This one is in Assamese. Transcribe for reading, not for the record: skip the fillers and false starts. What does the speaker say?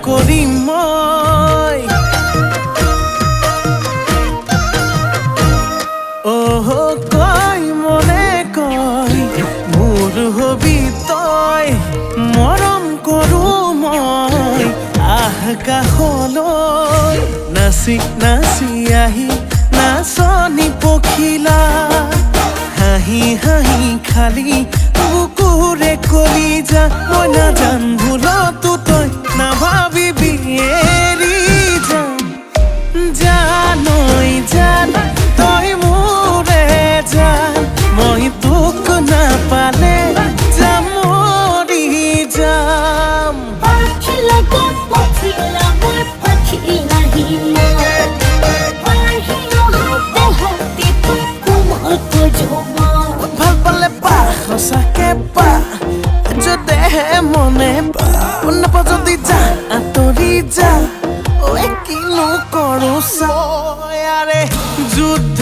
কৰিম মই কয় মনে কয় মোৰ হবি তই মৰম কৰো মই আকাশলৈ নাচি নাচি আহি নাচনি পখিলা হাঁহি হাঁহি খালি বুকুৰে কলিজা মই নাজান ভুলতো তই নাভাবিবি এৰি যাম জানৈ জান তই মোৰে জান মই তোক নাপালে যাম মৰি যাম পাখি লাগে পখিলা মই পাখি নাহি ভাল পালে পা সঁচাকে পা যদেহে মনে পা নাপা যদি যা আঁতৰি যা কিনো কৰো চাৰে যুদ্ধ